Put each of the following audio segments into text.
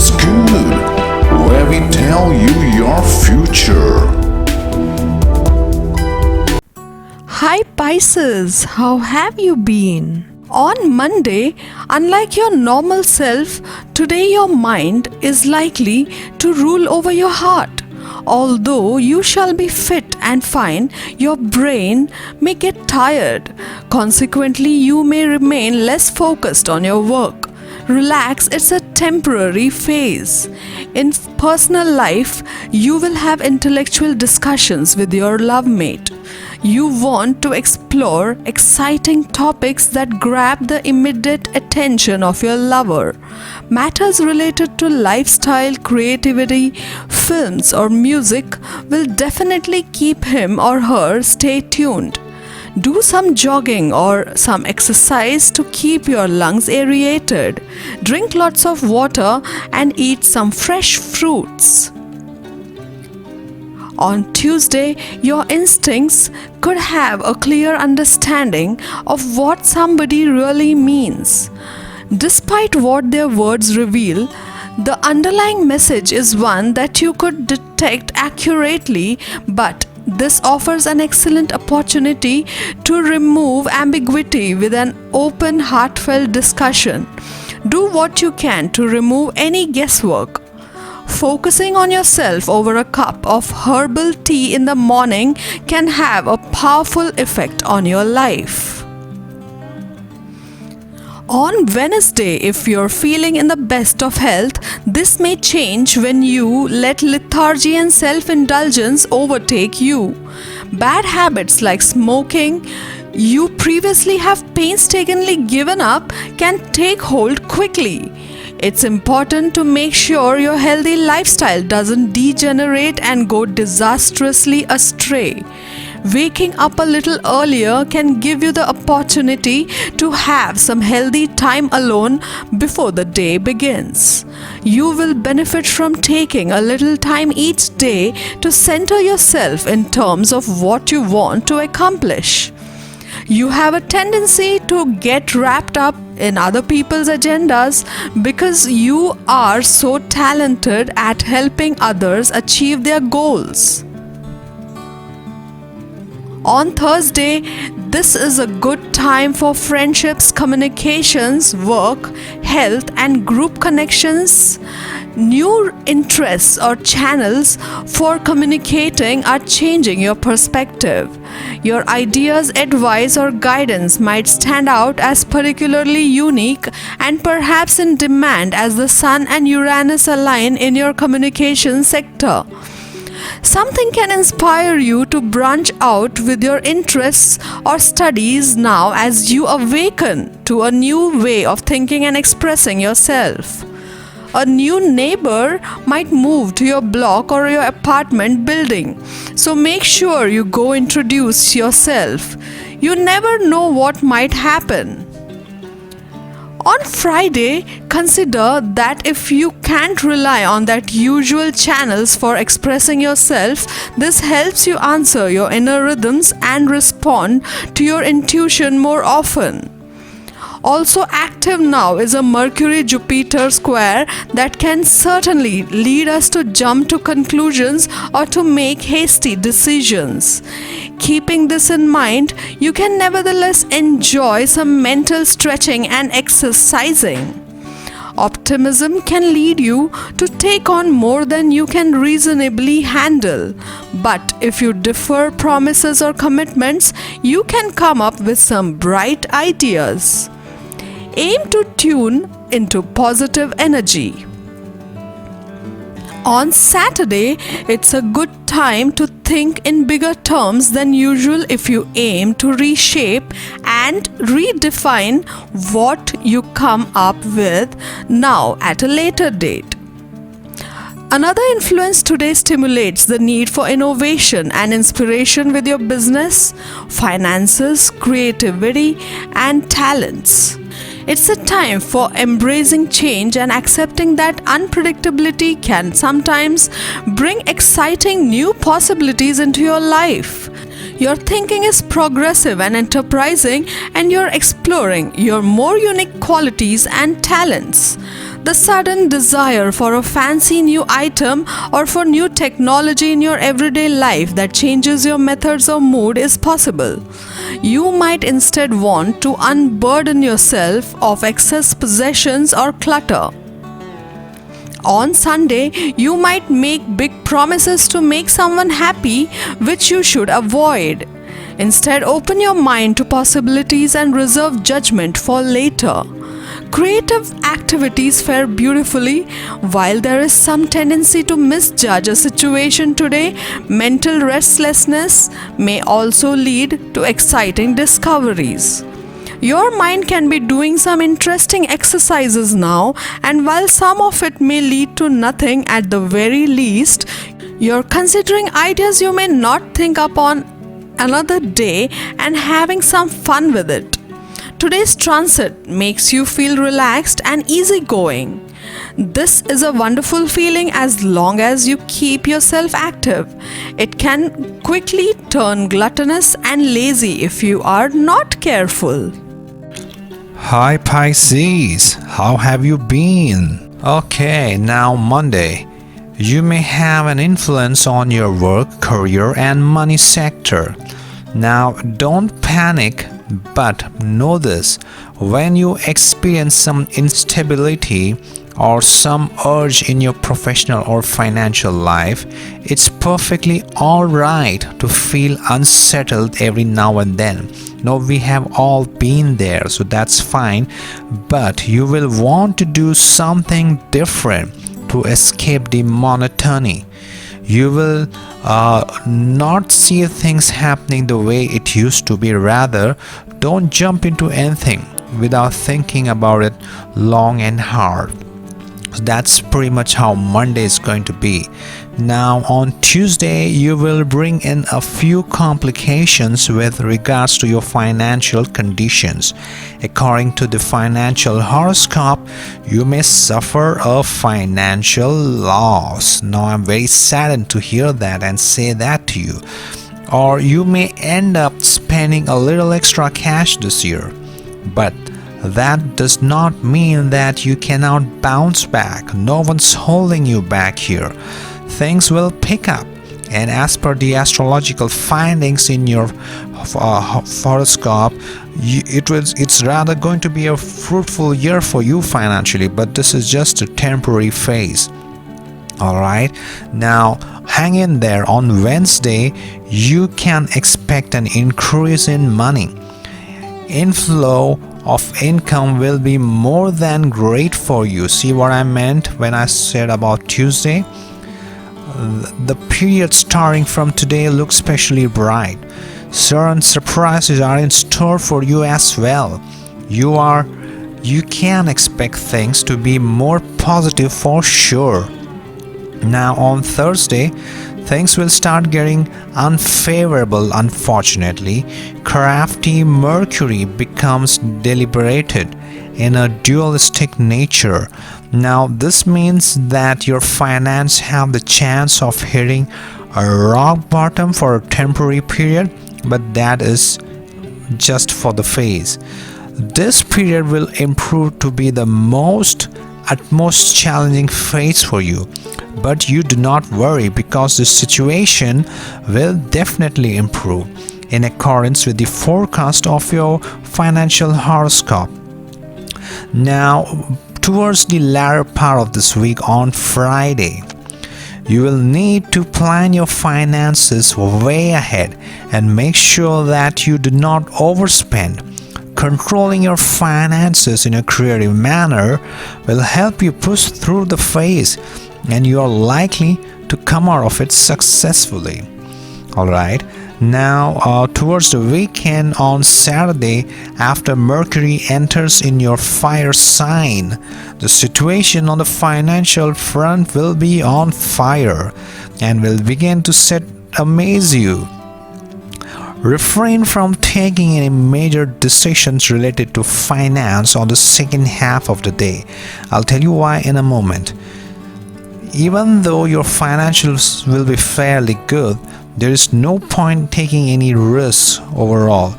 is good, where we tell you your future. Hi Pisces, how have you been? On Monday, unlike your normal self, today your mind is likely to rule over your heart. Although you shall be fit and fine, your brain may get tired. Consequently, you may remain less focused on your work. Relax, it's a temporary phase. In personal life, you will have intellectual discussions with your love mate. You want to explore exciting topics that grab the immediate attention of your lover. Matters related to lifestyle, creativity, films, or music will definitely keep him or her stay tuned. Do some jogging or some exercise to keep your lungs aerated. Drink lots of water and eat some fresh fruits. On Tuesday, your instincts could have a clear understanding of what somebody really means. Despite what their words reveal, the underlying message is one that you could detect accurately, but this offers an excellent opportunity to remove ambiguity with an open, heartfelt discussion. Do what you can to remove any guesswork. Focusing on yourself over a cup of herbal tea in the morning can have a powerful effect on your life. On Wednesday, if you're feeling in the best of health, this may change when you let lethargy and self-indulgence overtake you. Bad habits like smoking you previously have painstakingly given up can take hold quickly. It's important to make sure your healthy lifestyle doesn't degenerate and go disastrously astray. Waking up a little earlier can give you the opportunity to have some healthy time alone before the day begins. You will benefit from taking a little time each day to center yourself in terms of what you want to accomplish. You have a tendency to get wrapped up in other people's agendas because you are so talented at helping others achieve their goals. On Thursday, this is a good time for friendships, communications, work, health, and group connections. New interests or channels for communicating are changing your perspective. Your ideas, advice, or guidance might stand out as particularly unique and perhaps in demand as the Sun and Uranus align in your communication sector. Something can inspire you to branch out with your interests or studies now as you awaken to a new way of thinking and expressing yourself. A new neighbor might move to your block or your apartment building, so make sure you go introduce yourself. You never know what might happen. On Friday, consider that if you can't rely on that usual channels for expressing yourself, this helps you answer your inner rhythms and respond to your intuition more often. Also active now is a Mercury-Jupiter square that can certainly lead us to jump to conclusions or to make hasty decisions. Keeping this in mind, you can nevertheless enjoy some mental stretching and exercising. Optimism can lead you to take on more than you can reasonably handle. But if you defer promises or commitments, you can come up with some bright ideas. Aim to tune into positive energy. On Saturday, it's a good time to think in bigger terms than usual if you aim to reshape and redefine what you come up with now at a later date. Another influence today stimulates the need for innovation and inspiration with your business, finances, creativity, and talents. It's a time for embracing change and accepting that unpredictability can sometimes bring exciting new possibilities into your life. Your thinking is progressive and enterprising, and you're exploring your more unique qualities and talents. The sudden desire for a fancy new item or for new technology in your everyday life that changes your methods or mood is possible. You might instead want to unburden yourself of excess possessions or clutter. On Sunday, you might make big promises to make someone happy, which you should avoid. Instead, open your mind to possibilities and reserve judgment for later. Creative activities fare beautifully. While there is some tendency to misjudge a situation today, mental restlessness may also lead to exciting discoveries. Your mind can be doing some interesting exercises now, and while some of it may lead to nothing, at the very least, you're considering ideas you may not think up on another day and having some fun with it. Today's transit makes you feel relaxed and easygoing. This is a wonderful feeling as long as you keep yourself active. It can quickly turn gluttonous and lazy if you are not careful. Hi Pisces, how have you been? Okay, now Monday. You may have an influence on your work, career and money sector. Now don't panic, but know this, when you experience some instability or some urge in your professional or financial life, it's perfectly alright to feel unsettled every now and then. No, we have all been there, so that's fine, but you will want to do something different to escape the monotony. You will not see things happening the way it used to be. Rather, don't jump into anything without thinking about it long and hard. That's pretty much how Monday is going to be. Now on Tuesday, you will bring in a few complications with regards to your financial conditions. According to the financial horoscope, you may suffer a financial loss. Now I'm very saddened to hear that and say that to you. Or you may end up spending a little extra cash this year. But that does not mean that you cannot bounce back. No one's holding you back here. Things will pick up, and as per the astrological findings in your horoscope, it's rather going to be a fruitful year for you financially, but this is just a temporary phase. Alright, now hang in there. On Wednesday, you can expect an increase in money. Inflow of income will be more than great for you. See what I meant when I said about Tuesday? The period starting from today looks especially bright. Certain surprises are in store for you as well. You can expect things to be more positive for sure. Now on Thursday, things will start getting unfavorable. Unfortunately, crafty Mercury becomes deliberated in a dualistic nature. Now this means that your finance have the chance of hitting a rock bottom for a temporary period, but that is just for the phase. This period will improve to be the utmost challenging phase for you. But you do not worry, because the situation will definitely improve in accordance with the forecast of your financial horoscope. Now, towards the latter part of this week on Friday, you will need to plan your finances way ahead and make sure that you do not overspend. Controlling your finances in a creative manner will help you push through the phase, and you are likely to come out of it successfully. Alright, now towards the weekend on Saturday, after Mercury enters in your fire sign, the situation on the financial front will be on fire and will begin to amaze you. Refrain from taking any major decisions related to finance on the second half of the day. I'll tell you why in a moment. Even though your financials will be fairly good, there is no point taking any risks overall,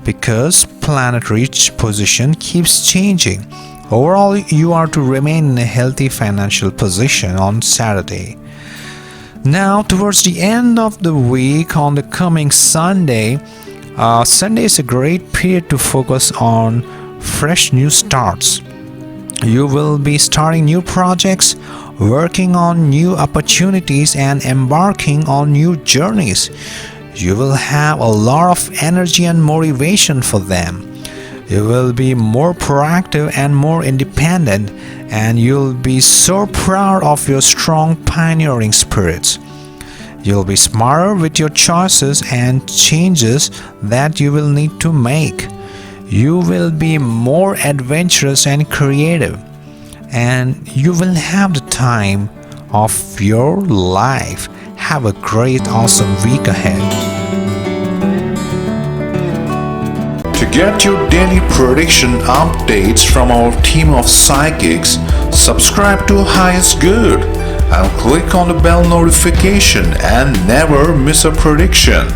because planetary position keeps changing. Overall, you are to remain in a healthy financial position on Saturday. Now, towards the end of the week, on the coming Sunday, Sunday is a great period to focus on fresh new starts. You will be starting new projects, working on new opportunities, and embarking on new journeys. You will have a lot of energy and motivation for them. You will be more proactive and more independent, and you'll be so proud of your strong pioneering spirits. You'll be smarter with your choices and changes that you will need to make. You will be more adventurous and creative, and you will have the time of your life. Have a great, awesome week ahead. To get your daily prediction updates from our team of psychics, subscribe to Highest Good and click on the bell notification and never miss a prediction.